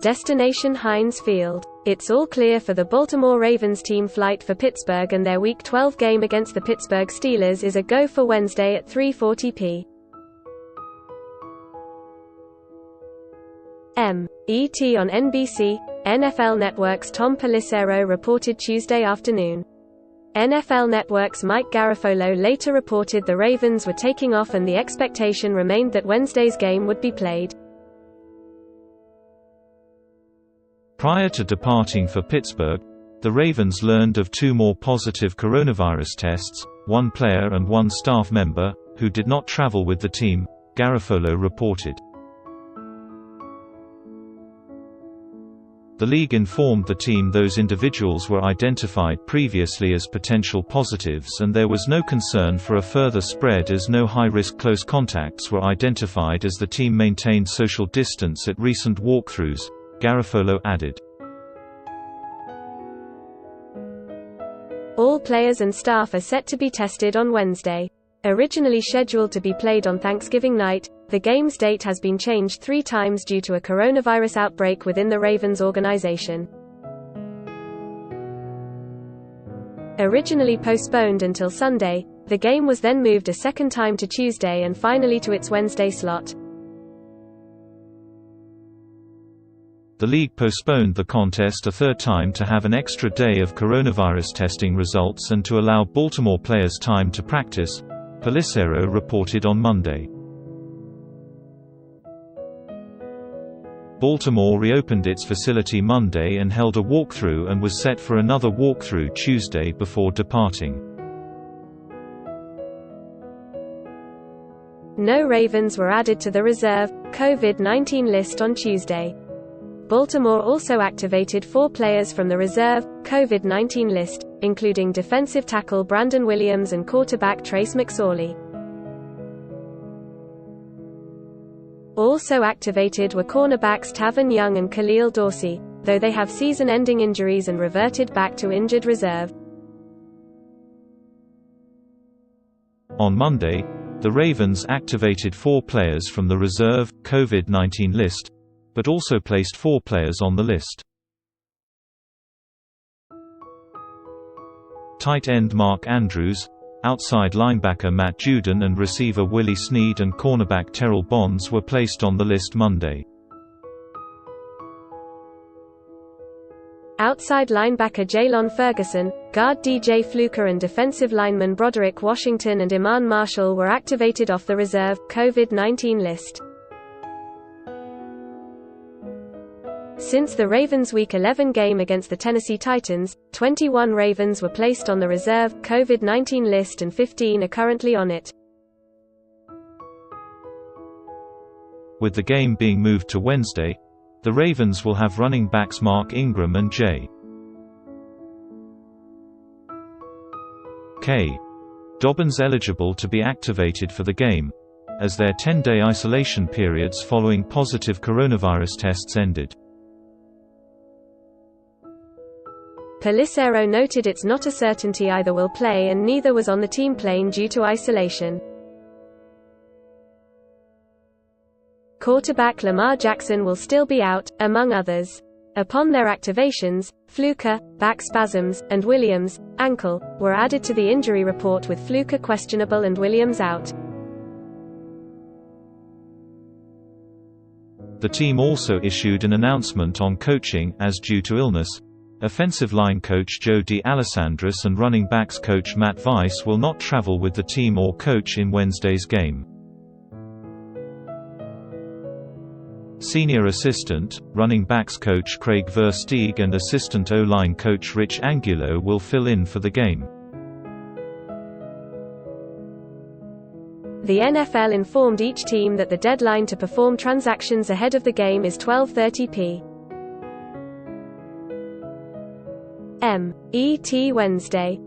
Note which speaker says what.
Speaker 1: Destination Heinz Field. It's all clear for the Baltimore Ravens team flight for Pittsburgh, and their Week 12 game against the Pittsburgh Steelers is a go for Wednesday at 3:40 p.m. ET on NBC. NFL Network's Tom Pelissero reported Tuesday afternoon. NFL Network's Mike Garafolo later reported the Ravens were taking off and the expectation remained that Wednesday's game would be played.
Speaker 2: Prior to departing for Pittsburgh, the Ravens learned of 2 more positive coronavirus tests, 1 player and 1 staff member, who did not travel with the team, Garafolo reported. The league informed the team those individuals were identified previously as potential positives, and there was no concern for a further spread as no high-risk close contacts were identified as the team maintained social distance at recent walkthroughs, Garafolo added.
Speaker 1: All players and staff are set to be tested on Wednesday. Originally scheduled to be played on Thanksgiving night, the game's date has been changed 3 times due to a coronavirus outbreak within the Ravens organization. Originally postponed until Sunday, the game was then moved a second time to Tuesday and finally to its Wednesday slot.
Speaker 2: The league postponed the contest a 3rd time to have an extra day of coronavirus testing results and to allow Baltimore players time to practice, Pelissero reported on Monday. Baltimore reopened its facility Monday and held a walkthrough and was set for another walkthrough Tuesday before departing.
Speaker 1: No Ravens were added to the reserve COVID-19 list on Tuesday. Baltimore also activated 4 players from the reserve COVID-19 list, including defensive tackle Brandon Williams and quarterback Trace McSorley. Also activated were cornerbacks Tavon Young and Khalil Dorsey, though they have season-ending injuries and reverted back to injured reserve.
Speaker 2: On Monday, the Ravens activated 4 players from the reserve COVID-19 list, but also placed 4 players on the list. Tight end Mark Andrews, outside linebacker Matt Judon and receiver Willie Snead and cornerback Terrell Bonds were placed on the list Monday.
Speaker 1: Outside linebacker Jaylon Ferguson, guard DJ Fluker and defensive lineman Broderick Washington and Iman Marshall were activated off the reserve COVID-19 list. Since the Ravens' Week 11 game against the Tennessee Titans, 21 Ravens were placed on the reserve COVID-19 list and 15 are currently on it.
Speaker 2: With the game being moved to Wednesday, the Ravens will have running backs Mark Ingram and J.K. Dobbins eligible to be activated for the game, as their 10-day isolation periods following positive coronavirus tests ended.
Speaker 1: Pelissero noted it's not a certainty either will play and neither was on the team plane due to isolation. Quarterback Lamar Jackson will still be out, among others. Upon their activations, Fluker, back spasms, and Williams, ankle, were added to the injury report, with Fluker questionable and Williams out.
Speaker 2: The team also issued an announcement on coaching as due to illness, offensive line coach Joe DeAlessandris and running backs coach Matt Weiss will not travel with the team or coach in Wednesday's game. Senior assistant, running backs coach Craig Versteeg and assistant O-line coach Rich Angulo will fill in for the game.
Speaker 1: The NFL informed each team that the deadline to perform transactions ahead of the game is 12:30 p.m. ET Wednesday.